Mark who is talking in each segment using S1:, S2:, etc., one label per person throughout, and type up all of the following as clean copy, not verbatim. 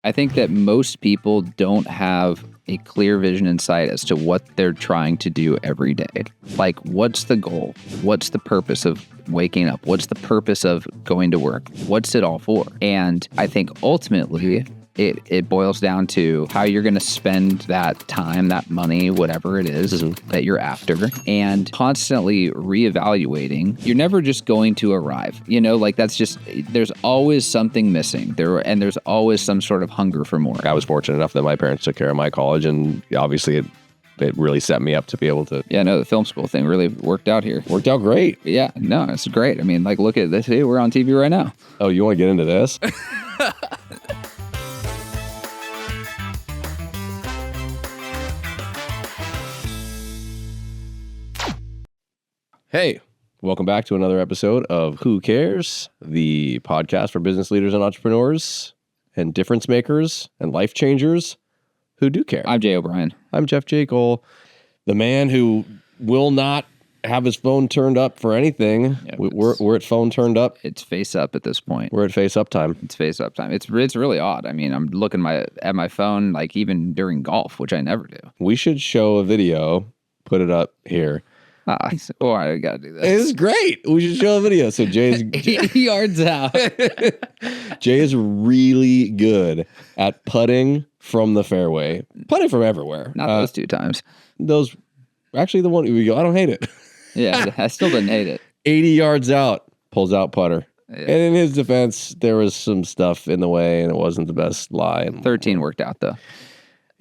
S1: I think that most people don't have a clear vision and sight as to what they're trying to do every day. Like, what's the goal? What's the purpose of waking up? What's the purpose of going to work? What's it all for? And I think ultimately it boils down to how you're going to spend that time, that money, whatever it is that you're after, and constantly reevaluating. You're never just going to arrive, like that's just, there's always something missing there. And there's always some sort of hunger for more.
S2: I was fortunate enough that my parents took care of my college, and obviously it really set me up to be able to.
S1: Yeah, no, the film school thing really worked out here.
S2: Worked out great.
S1: Yeah, no, it's great. I mean, like, look at this. Hey, we're on TV right now.
S2: Oh, you want to get into this? Hey, welcome back to another episode of Who Cares, the podcast for business leaders and entrepreneurs and difference makers and life changers who do care.
S1: I'm Jay O'Brien.
S2: I'm Jeff Jackel, the man who will not have his phone turned up for anything. Yeah, we're at phone turned up.
S1: It's face up at this point.
S2: We're at face up time.
S1: It's face up time. It's really odd. I mean, I'm looking at my phone, like even during golf, which I never do.
S2: We should show a video, put it up here.
S1: Oh, I gotta do this.
S2: It's great. We should show a video. So Jay's
S1: 80 yards out.
S2: Jay is really good at putting from the fairway, putting from everywhere.
S1: Not those two times.
S2: Those, actually, the one we go. I don't hate it.
S1: Yeah, I still didn't hate it.
S2: 80 yards out, pulls out putter. Yeah. And in his defense, there was some stuff in the way, and it wasn't the best lie.
S1: 13 worked out though.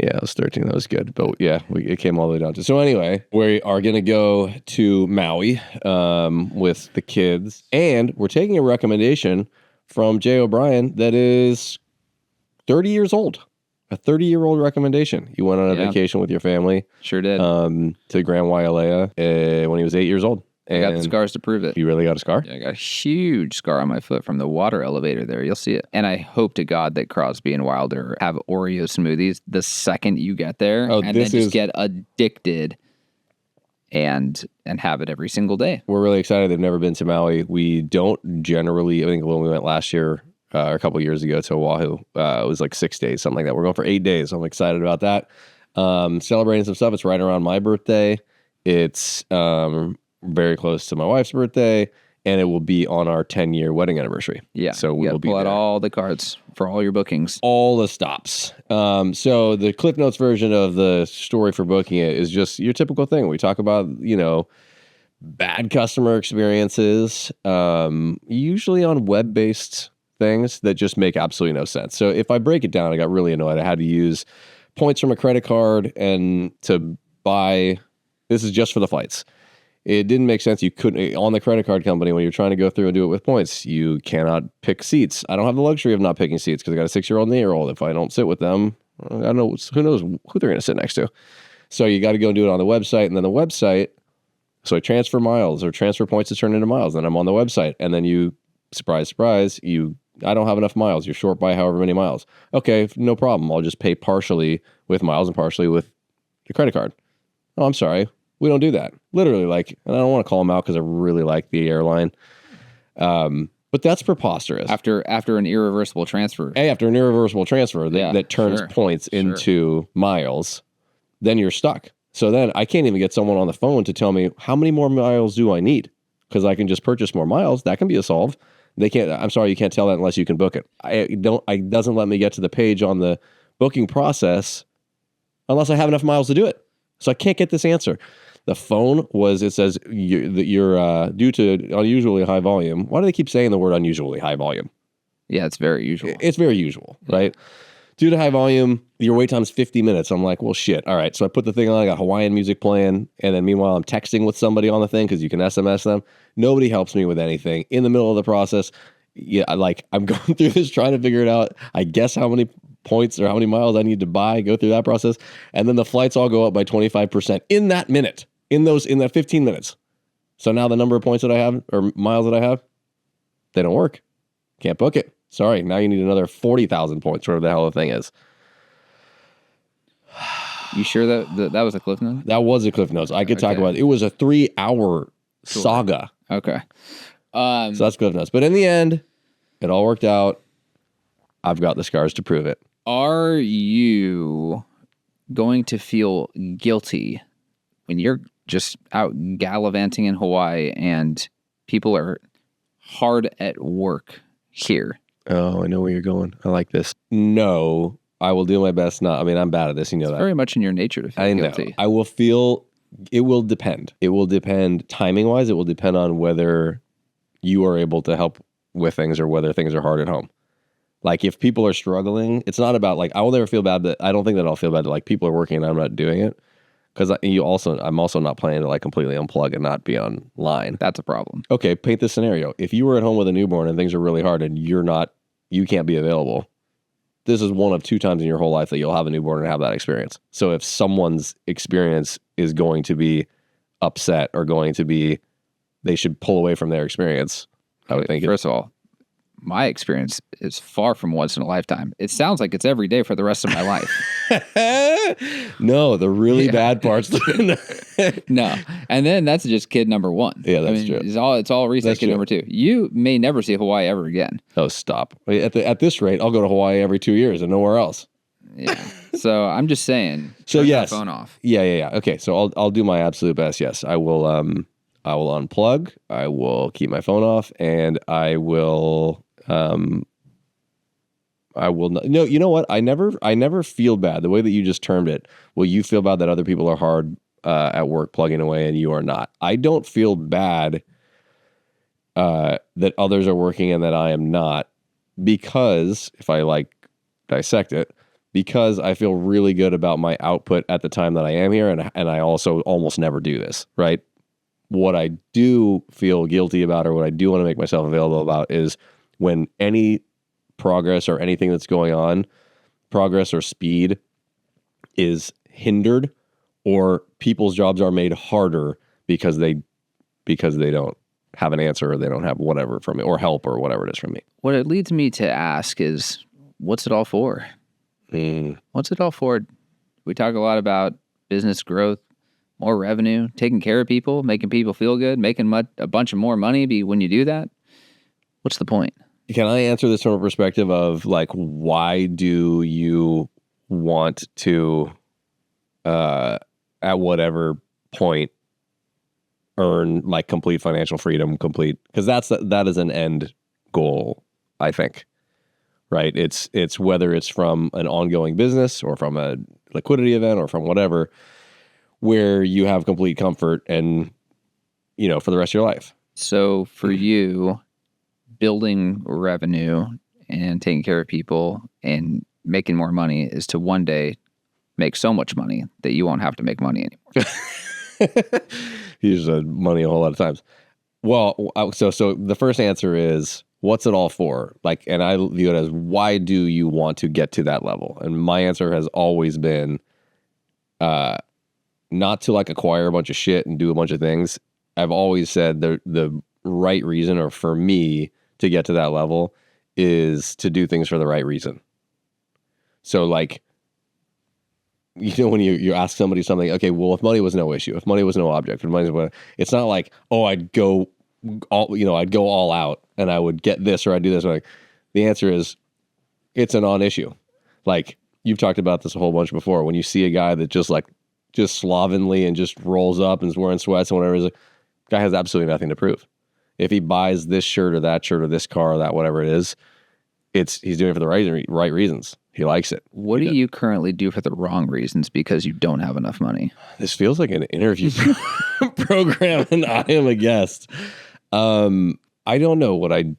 S2: Yeah, it was 13. That was good. But yeah, it came all the way down to. So anyway, we are going to go to Maui with the kids. And we're taking a recommendation from Jay O'Brien that is 30 years old. A 30-year-old recommendation. You went on a vacation with your family.
S1: Sure did.
S2: To Grand Wailea when he was 8 years old.
S1: And I got the scars to prove it.
S2: You really got a scar?
S1: Yeah, I got a huge scar on my foot from the water elevator there. You'll see it. And I hope to God that Crosby and Wilder have Oreo smoothies the second you get there. And then just get addicted and have it every single day.
S2: We're really excited. They've never been to Maui. We don't generally, I think when we went last year, or a couple of years ago to Oahu, it was like 6 days, something like that. We're going for 8 days. I'm excited about that. Celebrating some stuff. It's right around my birthday. It's very close to my wife's birthday, and it will be on our 10-year wedding anniversary.
S1: Yeah.
S2: So we will be
S1: pull out all the cards for all your bookings.
S2: All the stops. So the Cliff Notes version of the story for booking it is just your typical thing. We talk about, bad customer experiences, usually on web-based things that just make absolutely no sense. So if I break it down, I got really annoyed. I had to use points from a credit card and to buy, this is just for the flights. It didn't make sense. You couldn't, on the credit card company, when you're trying to go through and do it with points, you cannot pick seats. I don't have the luxury of not picking seats because I got a 6-year-old and 8-year-old. If I don't sit with them, I don't know, who knows who they're going to sit next to. So you got to go and do it on the website. And then the website, so I transfer miles or transfer points to turn into miles. Then I'm on the website. And then you, surprise, surprise, I don't have enough miles. You're short by however many miles. Okay, no problem. I'll just pay partially with miles and partially with the credit card. Oh, I'm sorry. We don't do that. Literally, and I don't want to call them out because I really like the airline. But that's preposterous.
S1: After an irreversible transfer.
S2: After an irreversible transfer that turns points into miles, then you're stuck. So then I can't even get someone on the phone to tell me how many more miles do I need? Because I can just purchase more miles. That can be a solve. They can't. I'm sorry, you can't tell that unless you can book it. It doesn't let me get to the page on the booking process unless I have enough miles to do it. So I can't get this answer. The phone it says that you're due to unusually high volume. Why do they keep saying the word unusually high volume?
S1: Yeah, it's very usual.
S2: It's very usual, right? Due to high volume, your wait time is 50 minutes. I'm like, well, shit. All right. So I put the thing on, I got Hawaiian music playing. And then meanwhile, I'm texting with somebody on the thing because you can SMS them. Nobody helps me with anything. In the middle of the process, I'm going through this, trying to figure it out. I guess how many points or how many miles I need to buy, go through that process. And then the flights all go up by 25% in that minute, in that 15 minutes. So now the number of points that I have or miles that I have, they don't work. Can't book it. Sorry, now you need another 40,000 points, whatever the hell the thing is.
S1: You sure that was a Cliff Note?
S2: That was a Cliff Notes. I could talk about it. It was a 3-hour saga.
S1: Okay.
S2: So that's Cliff Notes. But in the end, it all worked out. I've got the scars to prove it.
S1: Are you going to feel guilty when you're just out gallivanting in Hawaii and people are hard at work here?
S2: Oh, I know where you're going. I like this. No, I will do my best not. I mean, I'm bad at this. You know
S1: It's
S2: that.
S1: very much in your nature to feel
S2: I know.
S1: guilty.
S2: I will feel, it will depend. It will depend timing-wise. It will depend on whether you are able to help with things or whether things are hard at home. Like if people are struggling, it's not about like, I will never feel bad, but I don't think that I'll feel bad that like people are working and I'm not doing it. Because I'm also not planning to like completely unplug and not be online.
S1: That's a problem.
S2: Okay, paint this scenario. If you were at home with a newborn and things are really hard and you can't be available, this is one of 2 times in your whole life that you'll have a newborn and have that experience. So if someone's experience is going to be upset or they should pull away from their experience, I would think.
S1: First of all, my experience is far from once in a lifetime. It sounds like it's every day for the rest of my life.
S2: No, the really bad parts.
S1: No. And then that's just kid number 1.
S2: Yeah, that's true.
S1: It's all reset
S2: That's
S1: kid
S2: true.
S1: number 2. You may never see Hawaii ever again.
S2: Oh, stop. At this rate, I'll go to Hawaii every 2 years and nowhere else.
S1: Yeah. So I'm just saying.
S2: So
S1: turn
S2: yes.
S1: that phone off.
S2: Yeah. Okay, so I'll do my absolute best. Yes, I will unplug. I will keep my phone off, and I will not. No, you know what? I never feel bad. The way that you just termed it, well, you feel bad that other people are hard at work plugging away and you are not. I don't feel bad that others are working and that I am not, because if I like dissect it, because I feel really good about my output at the time that I am here, and I also almost never do this, right? What I do feel guilty about, or what I do want to make myself available about, is when any progress or anything that's going on, progress or speed, is hindered, or people's jobs are made harder because they don't have an answer, or they don't have whatever from me, or help, or whatever it is from me.
S1: What it leads me to ask is, what's it all for? What's it all for? We talk a lot about business growth, more revenue, taking care of people, making people feel good, making a bunch of more money when you do that. What's the point?
S2: Can I answer this from a perspective of like, why do you want to, at whatever point, earn like complete financial freedom, because that is an end goal, I think, right? It's whether it's from an ongoing business or from a liquidity event or from whatever, where you have complete comfort and, for the rest of your life.
S1: So for you, building revenue and taking care of people and making more money is to one day make so much money that you won't have to make money anymore.
S2: You just said money a whole lot of times. Well, so the first answer is, what's it all for? Like, and I view it as, why do you want to get to that level? And my answer has always been, not to like acquire a bunch of shit and do a bunch of things. I've always said the right reason, or for me to get to that level, is to do things for the right reason. So like, when you ask somebody something, okay, well, if money was no issue, if money was no object, it's not like, oh, I'd go all out and I would get this or I'd do this. Like, the answer is, it's a non-issue. Like, you've talked about this a whole bunch before. When you see a guy that just slovenly and just rolls up and is wearing sweats and whatever, is like, guy has absolutely nothing to prove. If he buys this shirt or that shirt or this car or that whatever it is, he's doing it for the right reasons. He likes it.
S1: What do you currently do for the wrong reasons because you don't have enough money?
S2: This feels like an interview program, and I am a guest. I don't know what I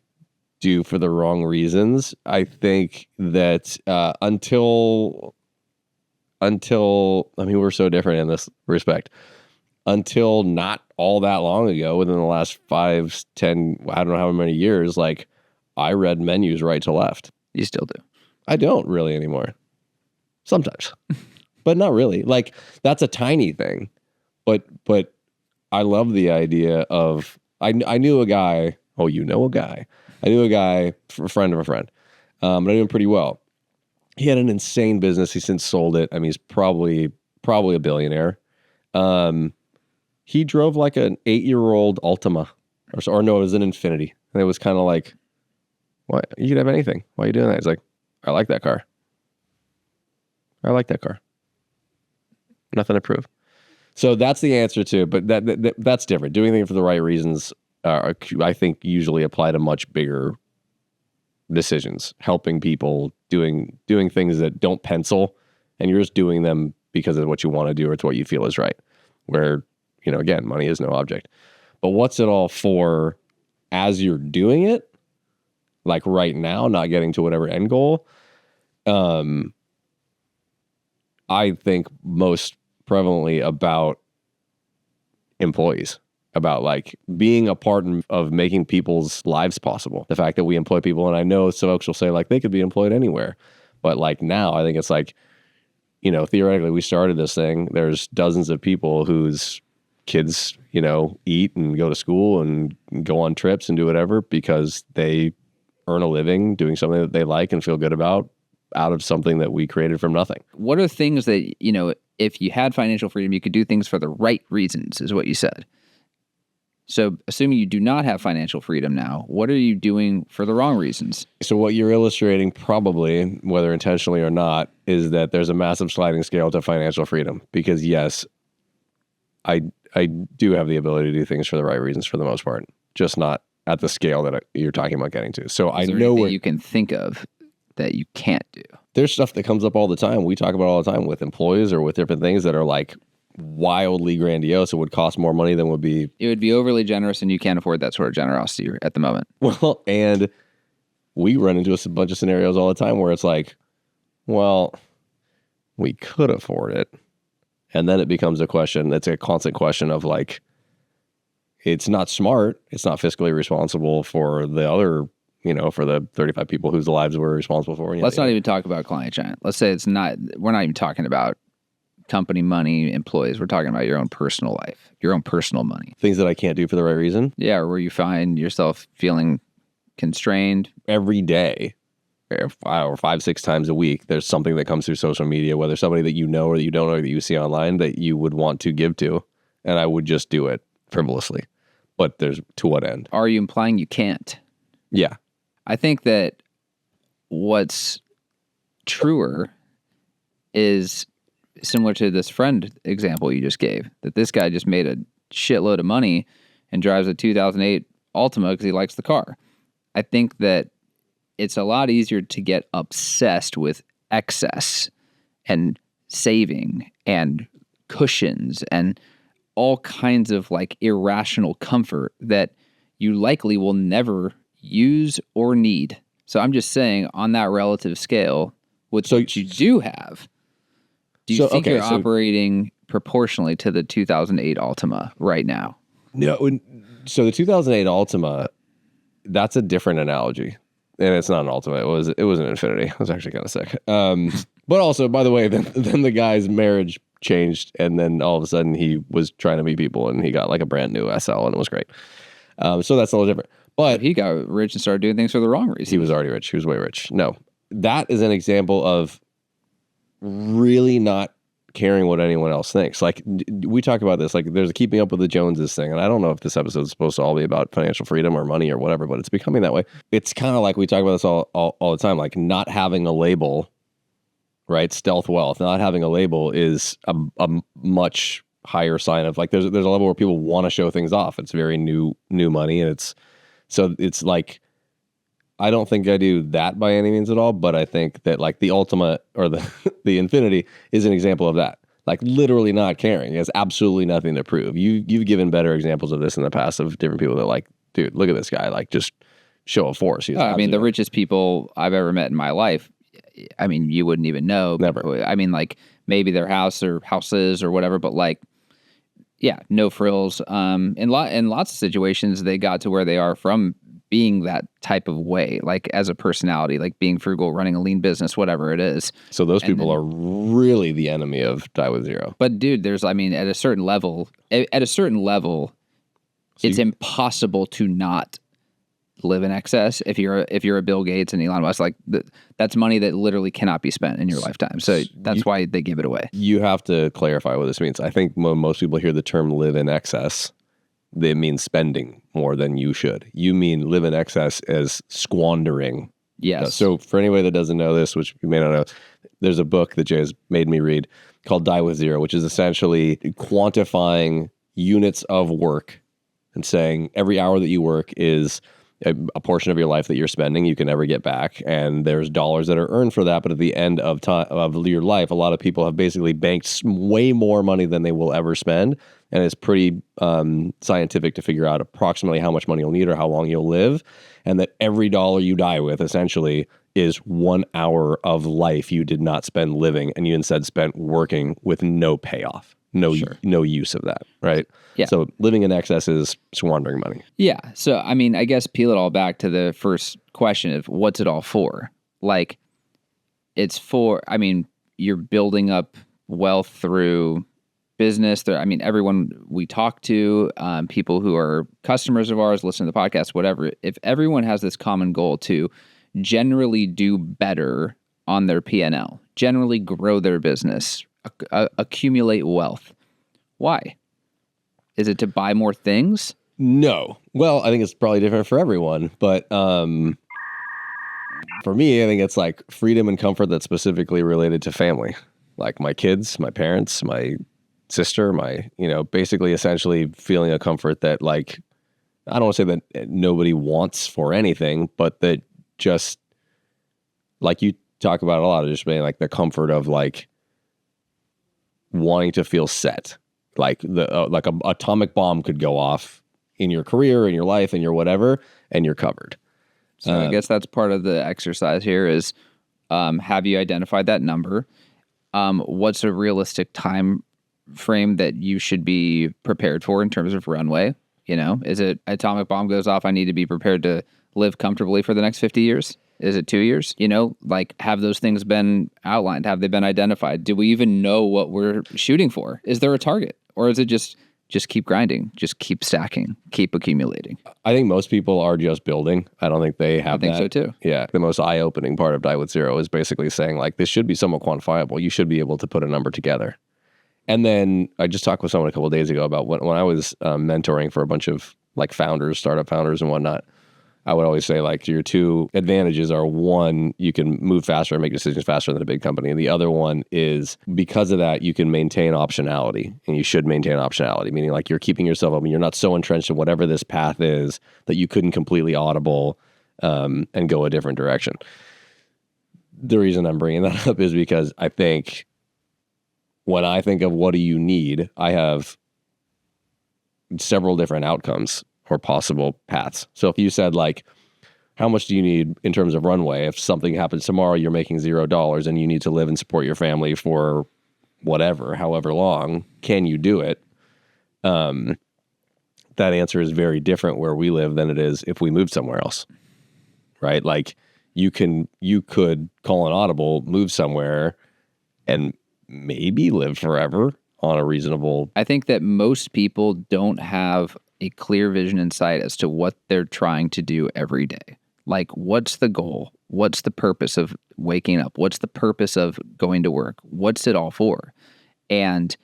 S2: do for the wrong reasons. I think that until I mean, we're so different in this respect. Until not all that long ago, within the last 5, 10, I don't know how many years, like, I read menus right to left.
S1: You still do.
S2: I don't really anymore. Sometimes. But not really. Like, that's a tiny thing. But I love the idea of, I knew a guy. Oh, you know a guy. I knew a guy, a friend of a friend. But I knew him pretty well. He had an insane business. He's since sold it. I mean, he's probably a billionaire. He drove like an 8-year-old Altima, or no, it was an Infinity. And it was kind of like, what? You could have anything. Why are you doing that? He's like, I like that car. I like that car. Nothing to prove. So that's the answer to it, but that's different. Doing things for the right reasons, I think, usually apply to much bigger decisions. Helping people, doing things that don't pencil, and you're just doing them because of what you want to do or it's what you feel is right. Where, again, money is no object. But what's it all for as you're doing it? Like right now, not getting to whatever end goal. I think most prevalently about employees, about like being a part of making people's lives possible. The fact that we employ people, and I know some folks will say like they could be employed anywhere, but like now I think it's like, theoretically we started this thing. There's dozens of people whose kids, eat and go to school and go on trips and do whatever because they earn a living doing something that they like and feel good about out of something that we created from nothing.
S1: What are things that, if you had financial freedom, you could do things for the right reasons, is what you said. So assuming you do not have financial freedom now, what are you doing for the wrong reasons? So
S2: what you're illustrating, probably, whether intentionally or not, is that there's a massive sliding scale to financial freedom. Because yes, I do have the ability to do things for the right reasons for the most part, just not at the scale that you're talking about getting to. So I know where
S1: you can think of that you can't do.
S2: There's stuff that comes up all the time. We talk about all the time with employees or with different things that are like wildly grandiose. It would cost more money than would be.
S1: It would be overly generous, and you can't afford that sort of generosity at the moment.
S2: Well, and we run into a bunch of scenarios all the time where it's like, well, we could afford it. And then it becomes a question. It's a constant question of like, it's not smart. It's not fiscally responsible for the other, for the 35 people whose lives we're responsible for.
S1: Let's not even talk about client giant. Let's say we're not even talking about company money, employees. We're talking about your own personal life, your own personal money.
S2: Things that I can't do for the right reason?
S1: Yeah, or where you find yourself feeling constrained.
S2: Every day, or 5-6 times a week, there's something that comes through social media, whether somebody that you know or that you don't know or that you see online that you would want to give to, and I would just do it frivolously. But there's to what end?
S1: Are you implying you can't?
S2: Yeah.
S1: I think that what's truer is similar to this friend example you just gave, that this guy just made a shitload of money and drives a 2008 Altima because he likes the car. I think that it's a lot easier to get obsessed with excess and saving and cushions and all kinds of like irrational comfort that you likely will never use or need. So I'm just saying, on that relative scale, what you do have, do you think you're operating proportionally to the 2008 Altima right now?
S2: No. So the 2008 Altima, that's a different analogy. And it's not an Altima. It was an Infinity. I was actually kind of sick. But also, by the way, then the guy's marriage changed, and then all of a sudden he was trying to meet people, and he got like a brand new SL, and it was great. So that's a little different. But
S1: he got rich and started doing things for the wrong reason.
S2: He was already rich. He was way rich. No, that is an example of really not caring what anyone else thinks. Like, we talk about this, like there's a keeping up with the Joneses thing. And I don't know if this episode is supposed to all be about financial freedom or money or whatever, but it's becoming that way. It's kind of like we talk about this all the time, like not having a label, right? Stealth wealth. Not having a label is a much higher sign of like, there's a level where people want to show things off. It's very new money. And it's like, I don't think I do that by any means at all, but I think that like the Ultimate or the Infinity is an example of that. Like literally not caring. It has absolutely nothing to prove. You've given better examples of this in the past of different people that like, dude, look at this guy, like just show of force.
S1: I mean, the richest people I've ever met in my life, I mean, you wouldn't even know.
S2: Never.
S1: I mean, like maybe their house or houses or whatever, but like, yeah, no frills. In lots of situations, they got to where they are from being that type of way, like as a personality, like being frugal, running a lean business, whatever it is.
S2: So those people are really the enemy of Die with Zero.
S1: But dude, at a certain level, it's impossible to not live in excess if you're a Bill Gates and Elon Musk. Like that's money that literally cannot be spent in your lifetime. So that's why they give it away.
S2: You have to clarify what this means. I think most people hear the term live in excess, they mean spending more than you should. You mean live in excess as squandering
S1: Yes.
S2: So for anybody that doesn't know this, which you may not know, there's a book that Jay has made me read called Die with Zero, which is essentially quantifying units of work and saying every hour that you work is a portion of your life that you're spending you can never get back, and there's dollars that are earned for that. But at the end of time of your life, a lot of people have basically banked way more money than they will ever spend, and it's pretty scientific to figure out approximately how much money you'll need or how long you'll live, and that every dollar you die with essentially is 1 hour of life you did not spend living, and you instead spent working with no payoff, no use of that, right?
S1: Yeah.
S2: So living in excess is squandering money.
S1: Yeah. So, I mean, I guess peel it all back to the first question of what's it all for? Like, it's for, I mean, you're building up wealth through business. I mean, everyone we talk to, people who are customers of ours, listen to the podcast, whatever, if everyone has this common goal to generally do better on their P&L, generally grow their business, accumulate wealth, why? Is it to buy more things?
S2: No. Well, I think it's probably different for everyone, but for me, I think it's like freedom and comfort that's specifically related to family, like my kids, my parents, my sister, basically essentially feeling a comfort that, like, I don't want to say that nobody wants for anything, but that just, like you talk about a lot, of just being like the comfort of like wanting to feel set. Like like an atomic bomb could go off in your career, in your life, in your whatever, and you're covered.
S1: So I guess that's part of the exercise here is, have you identified that number? What's a realistic time frame that you should be prepared for in terms of runway? You know, is it atomic bomb goes off, I need to be prepared to live comfortably for the next 50 years? Is it 2 years? You know, like, have those things been outlined? Have they been identified? Do we even know what we're shooting for? Is there a target? Or is it just keep grinding, just keep stacking, keep accumulating?
S2: I think most people are just building. I don't think they have that.
S1: I think so too.
S2: Yeah. The most eye-opening part of Die with Zero is basically saying, like, this should be somewhat quantifiable. You should be able to put a number together. And then I just talked with someone a couple of days ago about when I was mentoring for a bunch of like founders, startup founders and whatnot. I would always say, like, your two advantages are, one, you can move faster and make decisions faster than a big company. And the other one is, because of that, you can maintain optionality, and you should maintain optionality, meaning like you're keeping yourself up and you're not so entrenched in whatever this path is that you couldn't completely audible and go a different direction. The reason I'm bringing that up is because I think when I think of what do you need, I have several different outcomes or possible paths. So if you said, like, how much do you need in terms of runway? If something happens tomorrow, you're making $0 and you need to live and support your family for whatever, however long, can you do it? That answer is very different where we live than it is if we moved somewhere else, right? Like, you could call an audible, move somewhere, and maybe live forever on a reasonable.
S1: I think that most people don't have a clear vision and sight as to what they're trying to do every day. Like, what's the goal? What's the purpose of waking up? What's the purpose of going to work? What's it all for? And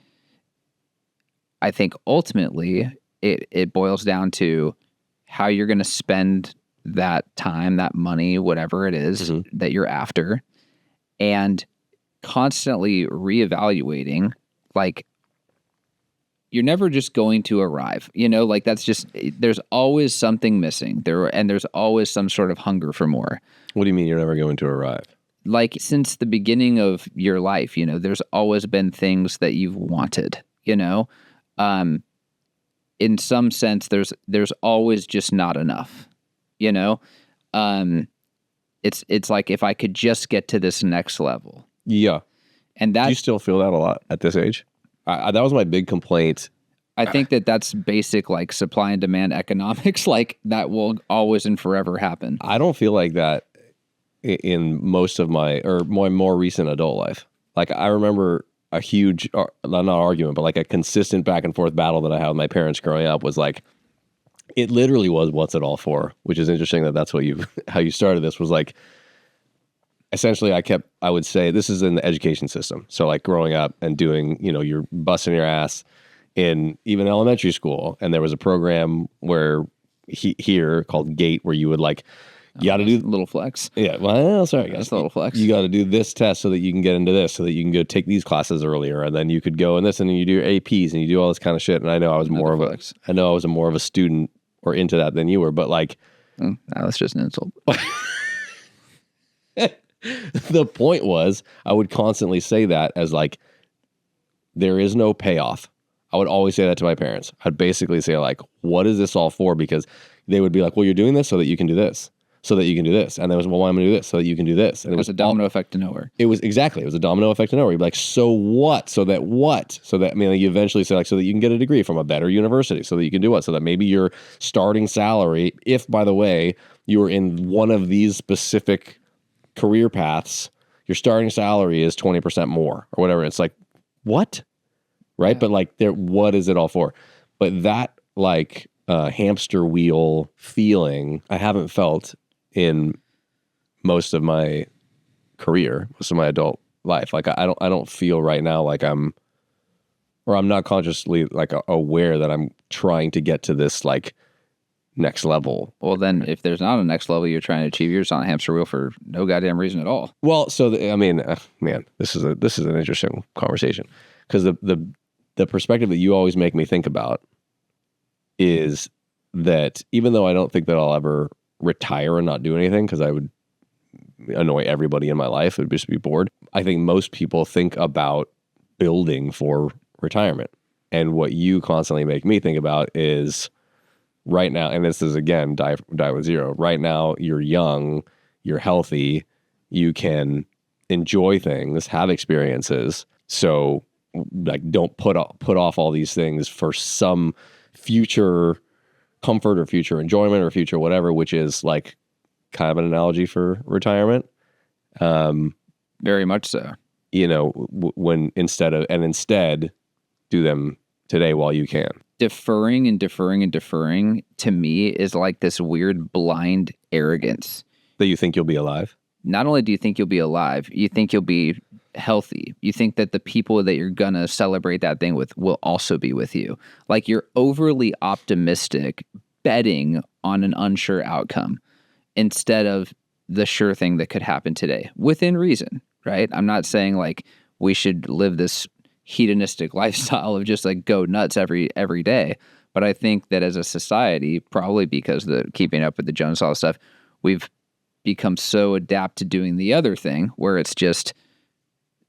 S1: I think ultimately it boils down to how you're going to spend that time, that money, whatever it is that you're after, and constantly reevaluating, like, you're never just going to arrive, you know, like, that's just, there's always something missing there. And there's always some sort of hunger for more.
S2: What do you mean you're never going to arrive?
S1: Like, since the beginning of your life, you know, there's always been things that you've wanted, you know, in some sense, there's always just not enough, you know, it's like, if I could just get to this next level.
S2: Yeah.
S1: And that,
S2: do you still feel that a lot at this age? That was my big complaint.
S1: I think that's basic, like, supply and demand economics. Like, that will always and forever happen.
S2: I don't feel like that in most of my more recent adult life. Like, I remember a huge, not argument, but like a consistent back and forth battle that I had with my parents growing up was like, it literally was, what's it all for? Which is interesting that's what how you started this, was like, essentially, I would say this is in the education system. So, like, growing up and doing, you know, you're busting your ass in even elementary school. And there was a program where here called GATE, where you would, like, You got to do
S1: a little flex.
S2: Yeah, well, sorry, guys.
S1: That's a little flex.
S2: You got to do this test so that you can get into this, so that you can go take these classes earlier, and then you could go in this, and then you do your APs, and you do all this kind of shit. And I know I was more of a student or into that than you were, but like,
S1: that's just an insult.
S2: The point was, I would constantly say that as like, there is no payoff. I would always say that to my parents. I'd basically say like, what is this all for? Because they would be like, well, you're doing this so that you can do this. So that you can do this. And then it was, well, why am I going to do this? So that you can do this. And it was
S1: a domino effect to nowhere.
S2: It was a domino effect to nowhere. You'd be like, so what? So that what? So that, I mean, like, you eventually say like, so that you can get a degree from a better university. So that you can do what? So that maybe your starting salary, if by the way, you were in one of these specific career paths, your starting salary is 20% more or whatever. It's like, what? Right? Yeah. But like, what is it all for? But that like hamster wheel feeling, I haven't felt in most of my career, most of my adult life. Like I don't feel right now like I'm not consciously like aware that I'm trying to get to this like next level.
S1: Well, then if there's not a next level you're trying to achieve, you're just on a hamster wheel for no goddamn reason at all.
S2: Well, so man, this is an interesting conversation, because the perspective that you always make me think about is that even though I don't think that I'll ever retire and not do anything, because I would annoy everybody in my life, it would just be bored. I think most people think about building for retirement. And what you constantly make me think about is right now, and this is again, die with zero. Right now, you're young, you're healthy, you can enjoy things, have experiences. So like, don't put off all these things for some future comfort or future enjoyment or future whatever, which is like kind of an analogy for retirement.
S1: Very much so.
S2: You know, when instead do them today while you can.
S1: Deferring to me is like this weird blind arrogance.
S2: That you think you'll be alive?
S1: Not only do you think you'll be alive, you think you'll be healthy. You think that the people that you're going to celebrate that thing with will also be with you. Like, you're overly optimistic, betting on an unsure outcome instead of the sure thing that could happen today within reason, right? I'm not saying like we should live this hedonistic lifestyle of just like go nuts every day. But I think that as a society, probably because the keeping up with the Jones Law stuff, we've become so adept to doing the other thing where it's just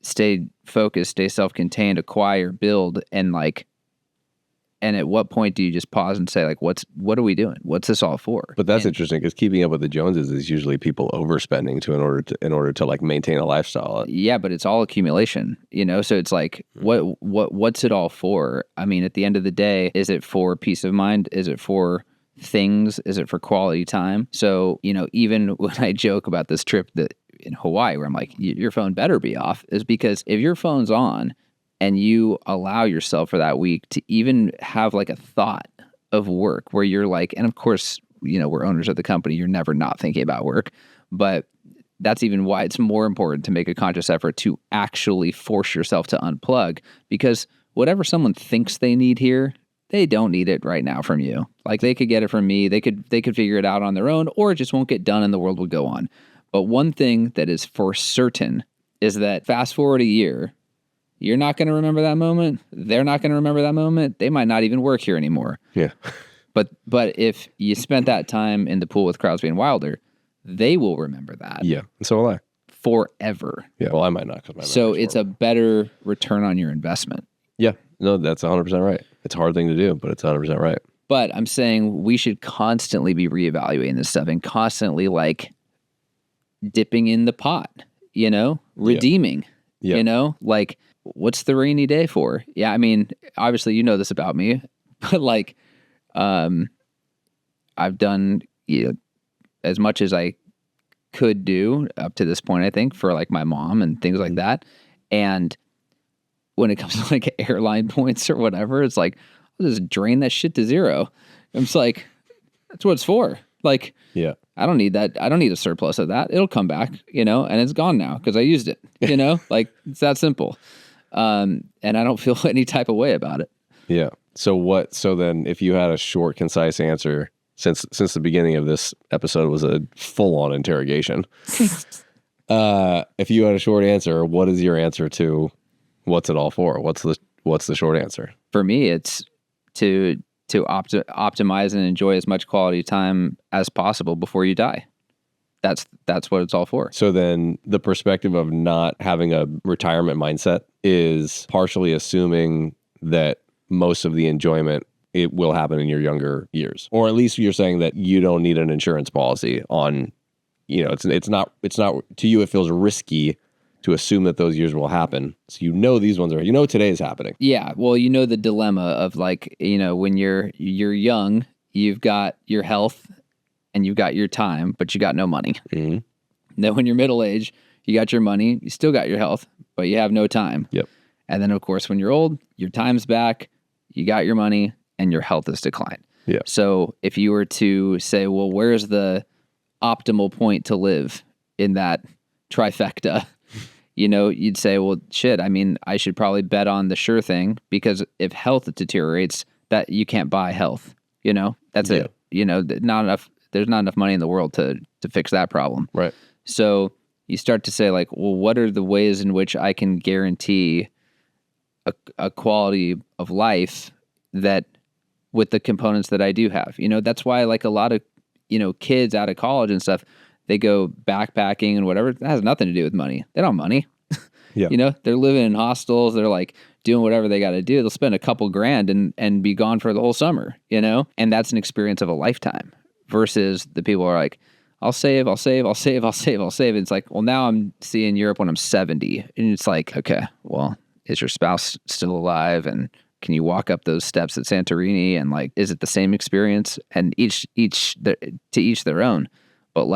S1: stay focused, stay self-contained, acquire, build, and at what point do you just pause and say like, what are we doing? What's this all for?
S2: But that's interesting, because keeping up with the Joneses is usually people overspending in order to like maintain a lifestyle.
S1: Yeah, but it's all accumulation, you know? So it's like, what's it all for? I mean, at the end of the day, is it for peace of mind? Is it for things? Is it for quality time? So, you know, even when I joke about this trip that in Hawaii, where I'm like, your phone better be off, is because if your phone's on and you allow yourself for that week to even have like a thought of work where you're like, and of course, you know, we're owners of the company, you're never not thinking about work, but that's even why it's more important to make a conscious effort to actually force yourself to unplug, because whatever someone thinks they need here, they don't need it right now from you. Like, they could get it from me, they could figure it out on their own, or it just won't get done and the world will go on. But one thing that is for certain is that fast forward a year, you're not going to remember that moment. They're not going to remember that moment. They might not even work here anymore.
S2: Yeah.
S1: But if you spent that time in the pool with Crosby and Wilder, they will remember that.
S2: Yeah. And so will I.
S1: Forever.
S2: Yeah. Well, I might not.
S1: So it's a better return on your investment.
S2: Yeah. No, that's 100% right. It's a hard thing to do, but it's 100% right.
S1: But I'm saying we should constantly be reevaluating this stuff and constantly like dipping in the pot, you know, redeeming, you know, like, what's the rainy day for? Yeah, I mean, obviously you know this about me, but like, I've done as much as I could do up to this point, I think, for like my mom and things like that. And when it comes to like airline points or whatever, it's like, I'll just drain that shit to zero. I'm just like, that's what it's for. Like,
S2: yeah,
S1: I don't need that. I don't need a surplus of that. It'll come back, you know, and it's gone now because I used it, you know, like, it's that simple. And I don't feel any type of way about it.
S2: Yeah. So then if you had a short, concise answer since the beginning of this episode was a full-on interrogation. If you had a short answer, what is your answer to what's it all for? What's the short answer?
S1: For me, it's to optimize and enjoy as much quality time as possible before you die. That's what it's all for.
S2: So then the perspective of not having a retirement mindset is partially assuming that most of the enjoyment, it will happen in your younger years. Or at least you're saying that you don't need an insurance policy on, it's not to you, it feels risky to assume that those years will happen. So these ones are, today is happening.
S1: Yeah. Well, the dilemma of when you're young, you've got your health and you've got your time, but you got no money.
S2: Mm-hmm.
S1: Then when you're middle age, you got your money, you still got your health, but you have no time.
S2: Yep.
S1: And then of course, when you're old, your time's back, you got your money, and your health has declined.
S2: Yeah.
S1: So if you were to say, well, where's the optimal point to live in that trifecta? You'd say, well, shit, I should probably bet on the sure thing, because if health deteriorates, that you can't buy health. That's it. There's not enough money in the world to fix that problem.
S2: Right.
S1: So you start to say well, what are the ways in which I can guarantee a quality of life that with the components that I do have? That's why a lot of, kids out of college and stuff, they go backpacking and whatever. That has nothing to do with money. They don't have money.
S2: Yeah.
S1: They're living in hostels. They're doing whatever they got to do. They'll spend a couple grand and be gone for the whole summer, and that's an experience of a lifetime versus the people who are I'll save. It's well, now I'm seeing Europe when I'm 70, and it's okay, well, is your spouse still alive? And can you walk up those steps at Santorini? And is it the same experience? And to each their own. But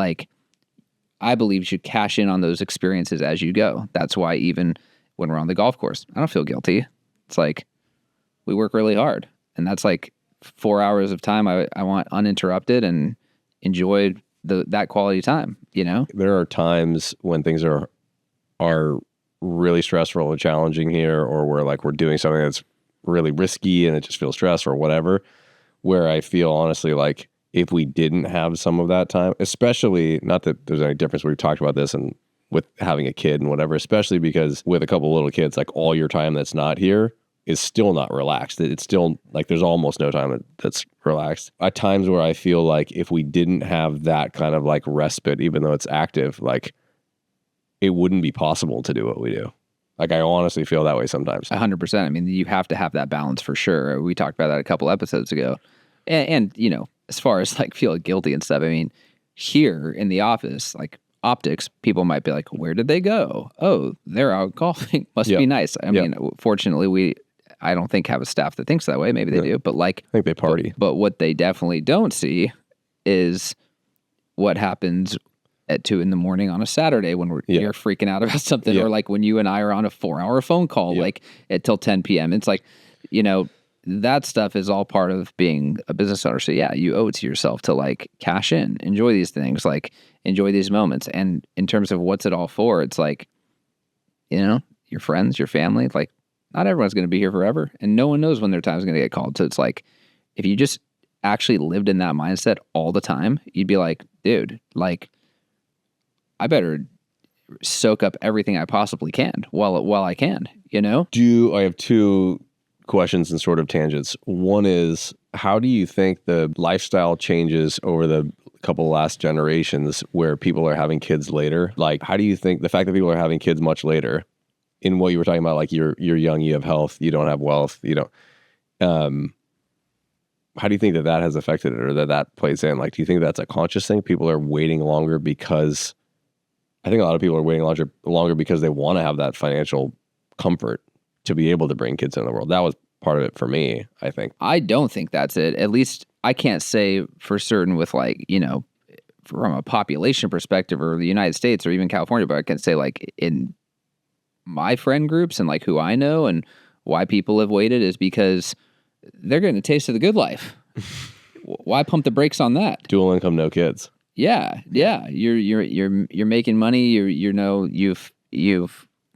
S1: I believe you should cash in on those experiences as you go. That's why even when we're on the golf course, I don't feel guilty. It's we work really hard, and that's 4 hours of time I want uninterrupted and enjoy that quality time.
S2: There are times when things are really stressful and challenging here, or where we're doing something that's really risky and it just feels stressful or whatever, where I feel honestly if we didn't have some of that time, especially, not that there's any difference, we've talked about this and with having a kid and whatever, especially because with a couple of little kids, all your time that's not here is still not relaxed. It's still there's almost no time that's relaxed. At times where I feel if we didn't have that kind of respite, even though it's active, it wouldn't be possible to do what we do. I honestly feel that way sometimes.
S1: 100%. You have to have that balance for sure. We talked about that a couple episodes ago. And as far as feeling guilty and stuff, here in the office, optics, people might be where did they go? Oh, they're out golfing. Must be nice. Fortunately, I don't think have a staff that thinks that way. Maybe they do, but
S2: I think they party.
S1: But what they definitely don't see is what happens at 2 a.m. on a Saturday when you're freaking out about something, or when you and I are on a 4-hour phone call, until 10 p.m. It's that stuff is all part of being a business owner. So you owe it to yourself to cash in, enjoy these things, enjoy these moments. And in terms of what's it all for, it's your friends, your family, not everyone's going to be here forever, and no one knows when their time is going to get called. So it's if you just actually lived in that mindset all the time, you'd be dude, I better soak up everything I possibly can while I can,
S2: I have two questions and sort of tangents. One is, how do you think the lifestyle changes over the couple last generations where people are having kids later? How do you think the fact that people are having kids much later, in what you were talking about, you're young, you have health, you don't have wealth, how do you think that has affected it, or that plays in? Do you think that's a conscious thing? People are waiting longer because, I think a lot of people are waiting longer because they want to have that financial comfort to be able to bring kids into the world. That was part of it for me, I think.
S1: I don't think that's it. At least I can't say for certain with from a population perspective or the United States or even California, but I can say in my friend groups and who I know and why people have waited is because they're getting a taste of the good life. Why pump the brakes on that?
S2: Dual income, no kids.
S1: Yeah. You're making money. You've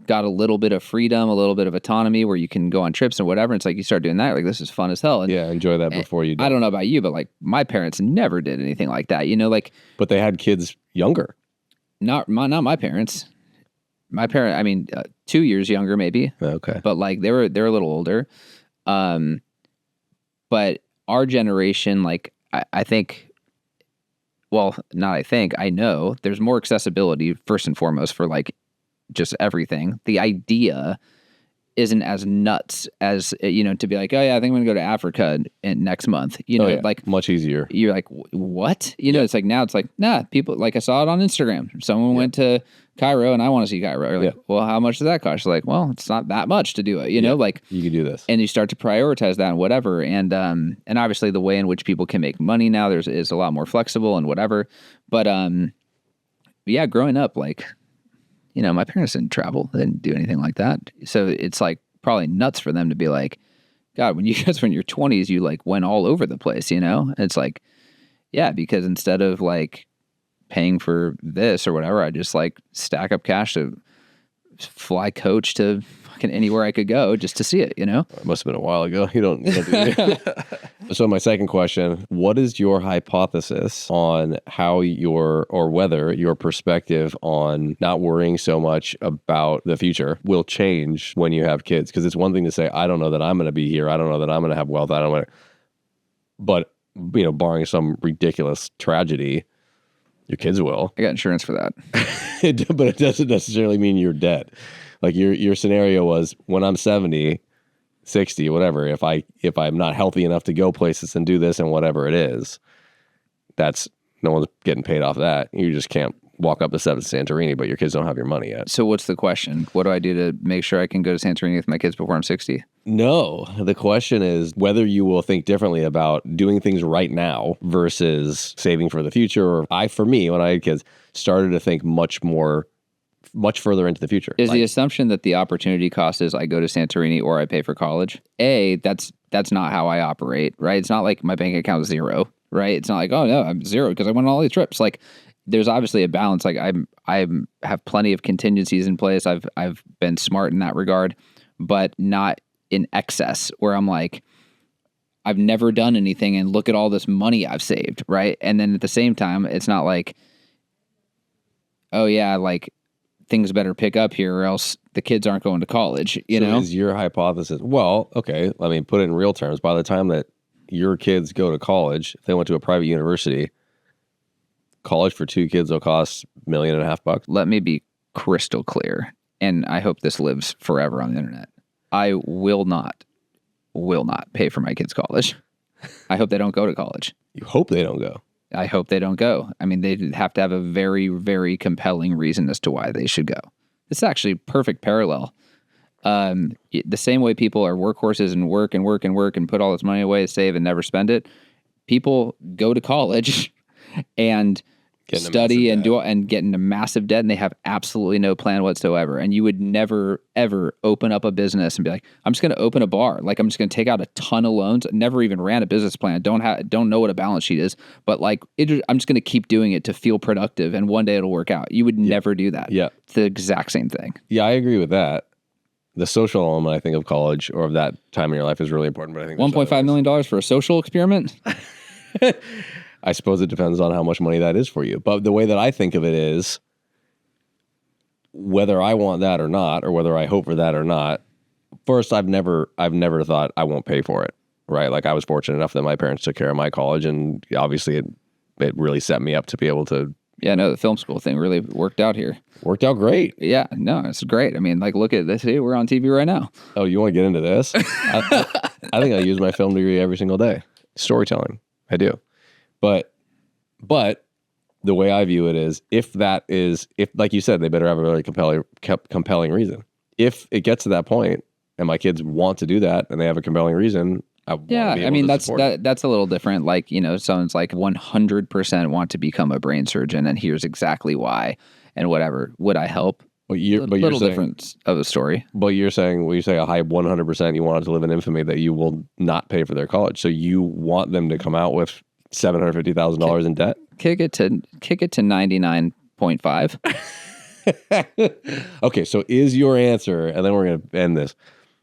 S1: got a little bit of freedom, a little bit of autonomy where you can go on trips and whatever. It's like you start doing that, like this is fun as hell. And
S2: Yeah, enjoy that before you do.
S1: I don't know about you, but like my parents never did anything like that. Like.
S2: But they had kids younger.
S1: Not my parents. My parent, I mean, 2 years younger maybe.
S2: Okay.
S1: But like they're a little older. But our generation, like I think, well, not I think, I know there's more accessibility first and foremost for like just everything. The idea isn't as nuts as, to be like, oh yeah, I think I'm going to go to Africa next month, like
S2: much easier.
S1: You're like, what? It's like, now it's like, nah, people, like I saw it on Instagram. Someone went to Cairo and I want to see Cairo. You're like, well, how much does that cost? You're like, well, it's not that much to do it, like
S2: you can do this.
S1: And you start to prioritize that and whatever. And obviously the way in which people can make money now, is a lot more flexible and whatever. But, yeah, growing up, like, my parents didn't travel. They didn't do anything like that. So it's like probably nuts for them to be like, God, when you're 20s, you like went all over the place, It's like, yeah, because instead of like paying for this or whatever, I just like stack up cash to fly coach to fucking anywhere I could go just to see it,
S2: It must have been a while ago. You don't do that. So my second question, what is your hypothesis on how whether your perspective on not worrying so much about the future will change when you have kids? Because it's one thing to say, I don't know that I'm going to be here. I don't know that I'm going to have wealth. I don't know. But, barring some ridiculous tragedy, your kids will.
S1: I got insurance for that.
S2: But it doesn't necessarily mean you're dead. Like your scenario was when I'm 70, 60, whatever, if I'm not healthy enough to go places and do this and whatever it is, that's no one's getting paid off that. You just can't walk up the steps to Santorini, but your kids don't have your money yet.
S1: So what's the question? What do I do to make sure I can go to Santorini with my kids before I'm 60?
S2: No, the question is whether you will think differently about doing things right now versus saving for the future. Or for me, when I had kids, started to think much further into the future.
S1: Is the assumption that the opportunity cost is I go to Santorini or I pay for college? That's not how I operate, right? It's not like my bank account is zero, right? It's not like, oh no, I'm zero because I went on all these trips. Like there's obviously a balance. Like I have plenty of contingencies in place. I've been smart in that regard, but not in excess where I'm like, I've never done anything and look at all this money I've saved, right? And then at the same time, it's not like, oh yeah, like things better pick up here or else the kids aren't going to college, you know?
S2: Is your hypothesis, well, okay, let me put it in real terms. By the time that your kids go to college, if they went to a private university, college for 2 kids will cost $1.5 million.
S1: Let me be crystal clear, and I hope this lives forever on the internet. I will not pay for my kids' college. I hope they don't go to college.
S2: You hope they don't go.
S1: I hope they don't go. I mean, they have to have a very, very compelling reason as to why they should go. It's actually perfect parallel. The same way people are workhorses and work and put all this money away, save and never spend it. People go to college and study and get into massive debt, and they have absolutely no plan whatsoever. And you would never ever open up a business and be like, I'm just going to open a bar. Like I'm just going to take out a ton of loans. Never even ran a business plan. Don't know what a balance sheet is. But like I'm just going to keep doing it to feel productive, and one day it'll work out. You would never do that.
S2: Yeah,
S1: it's the exact same thing.
S2: Yeah, I agree with that. The social element, I think, of college or of that time in your life is really important. But I think
S1: $1.5 million for a social experiment.
S2: I suppose it depends on how much money that is for you. But the way that I think of it is whether I want that or not, or whether I hope for that or not. First, I've never thought I won't pay for it, right? Like I was fortunate enough that my parents took care of my college, and obviously it really set me up to be able to.
S1: Yeah, no, the film school thing really worked out here.
S2: Worked out great.
S1: Yeah, no, it's great. I mean, like, look at this. Hey, we're on TV right now.
S2: Oh, you want to get into this? I think I use my film degree every single day. Storytelling, I do. But the way I view it is, if like you said, they better have a really compelling reason. If it gets to that point and my kids want to do that and they have a compelling reason, I mean, that's a little different. Like, you know, someone's like 100% want to become a brain surgeon, and here's exactly why, and whatever. Would I help? But you're saying, difference of a story. But you're saying, when you say a high 100%, you want it to live in infamy that you will not pay for their college. So you want them to come out with $750,000 in debt? Kick it to 99.5. Okay, so is your answer, and then we're going to end this,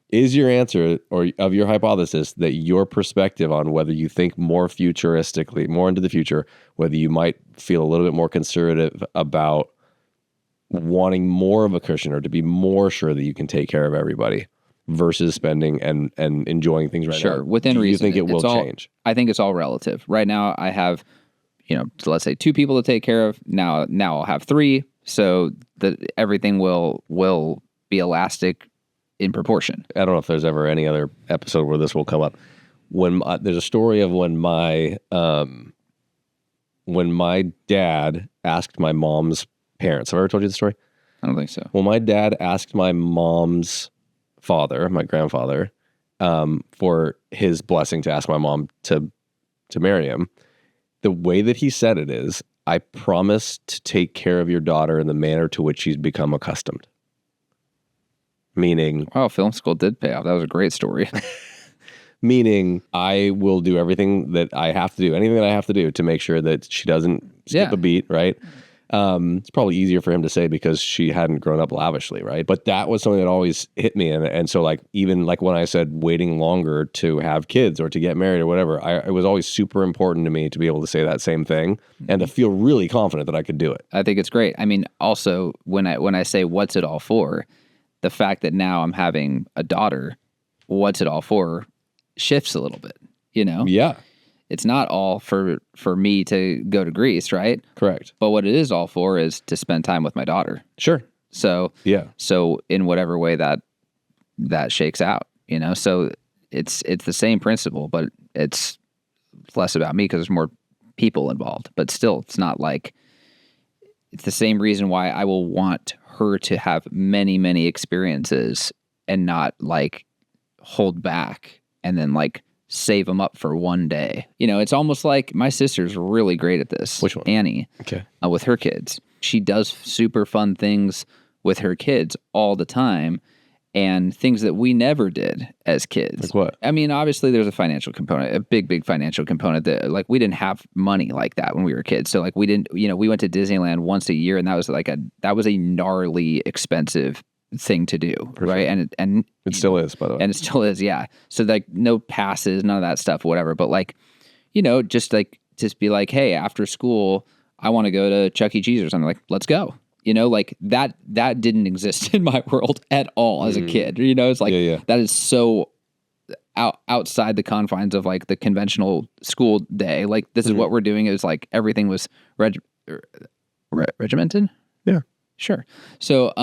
S2: is your answer or of your hypothesis that your perspective on whether you think more futuristically, more into the future, whether you might feel a little bit more conservative about wanting more of a cushion or to be more sure that you can take care of everybody versus spending and enjoying things right now?
S1: Sure, within
S2: Do you
S1: reason.
S2: think it will change?
S1: I think it's all relative. Right now, I have, let's say 2 people to take care of. Now I'll have 3, so that everything will be elastic in proportion.
S2: I don't know if there's ever any other episode where this will come up. When there's a story of when my dad asked my mom's parents. Have I ever told you the story?
S1: I don't think so.
S2: Well, my dad asked my mom's father, my grandfather, for his blessing to ask my mom to marry him. The way that he said it is, I promise to take care of your daughter in the manner to which she's become accustomed. Meaning...
S1: Wow, film school did pay off. That was a great story.
S2: Meaning, I will do everything that I have to do, anything that I have to do to make sure that she doesn't skip a beat, right? It's probably easier for him to say because she hadn't grown up lavishly, right? But that was something that always hit me. And so like, even like when I said waiting longer to have kids or to get married or whatever, it was always super important to me to be able to say that same thing and to feel really confident that I could do it.
S1: I think it's great. I mean, also when I say what's it all for, the fact that now I'm having a daughter, what's it all for shifts a little bit,
S2: Yeah.
S1: It's not all for me to go to Greece, right?
S2: Correct.
S1: But what it is all for is to spend time with my daughter.
S2: Sure.
S1: So
S2: yeah.
S1: So in whatever way that shakes out, so it's the same principle, but it's less about me because there's more people involved. But still, it's not like it's the same reason why I will want her to have many, many experiences and not like hold back and then like save them up for one day. It's almost like my sister's really great at this.
S2: Which one?
S1: Annie.
S2: Okay.
S1: With her kids. She does super fun things with her kids all the time and things that we never did as kids.
S2: Like what?
S1: I mean, obviously there's a financial component, a big financial component that like we didn't have money like that when we were kids. So like we didn't, we went to Disneyland once a year and that was a gnarly expensive thing to do,
S2: For
S1: right?
S2: sure.
S1: And
S2: it still is, by the way.
S1: And it still is, yeah. So like no passes, none of that stuff, whatever. But like, just be like, hey, after school, I want to go to Chuck E. Cheese or something. Like, let's go. Like that didn't exist in my world at all as a kid. It's like that is so outside the confines of like the conventional school day. Like this is what we're doing. It was like everything was regimented.
S2: Yeah,
S1: sure. So,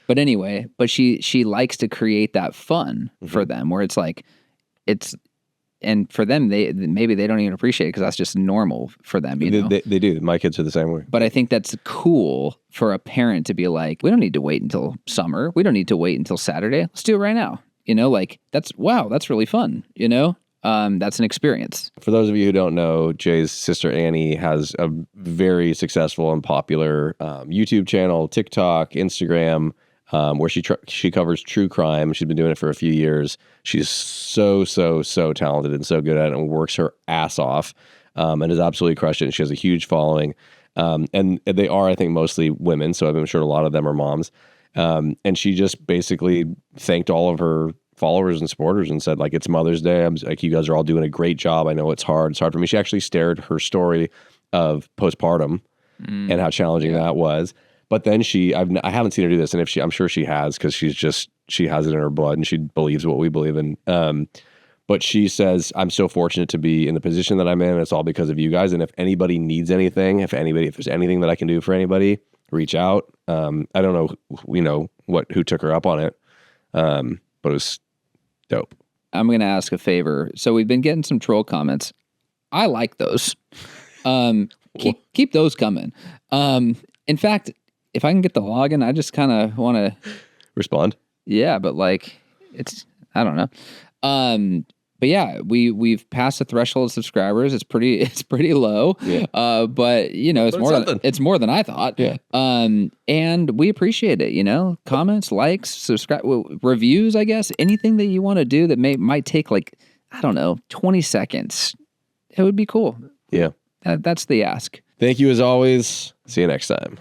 S1: but anyway, she likes to create that fun for them where it's like and for them, maybe they don't even appreciate it because that's just normal for them,
S2: They do. My kids are the same way.
S1: But I think that's cool for a parent to be like, we don't need to wait until summer. We don't need to wait until Saturday. Let's do it right now. Like that's really fun. That's an experience.
S2: For those of you who don't know, Jay's sister Annie has a very successful and popular YouTube channel, TikTok, Instagram, where she covers true crime. She's been doing it for a few years. She's so talented and so good at it and works her ass off and has absolutely crushed it. And she has a huge following. And they are, I think, mostly women. So I'm sure a lot of them are moms. And she just basically thanked all of her followers and supporters and said, like, it's Mother's Day. I'm like, you guys are all doing a great job. I know it's hard. It's hard for me. She actually shared her story of postpartum and how challenging that was. But then I haven't seen her do this, and I'm sure she has because she has it in her blood and she believes what we believe in. But she says, I'm so fortunate to be in the position that I'm in. It's all because of you guys. And if anybody needs anything, if there's anything that I can do for anybody, reach out. I don't know, who took her up on it, but it was dope.
S1: I'm going to ask a favor. So we've been getting some troll comments. I like those. Keep those coming. In fact, if I can get the login, I just kind of want to
S2: respond.
S1: Yeah, but like I don't know. But yeah, we've passed the threshold of subscribers. It's pretty low. Yeah. But it's more than I thought.
S2: Yeah.
S1: And we appreciate it. Comments, likes, subscribe, reviews. I guess anything that you want to do that might take 20 seconds. It would be cool.
S2: Yeah.
S1: That's the ask.
S2: Thank you as always. See you next time.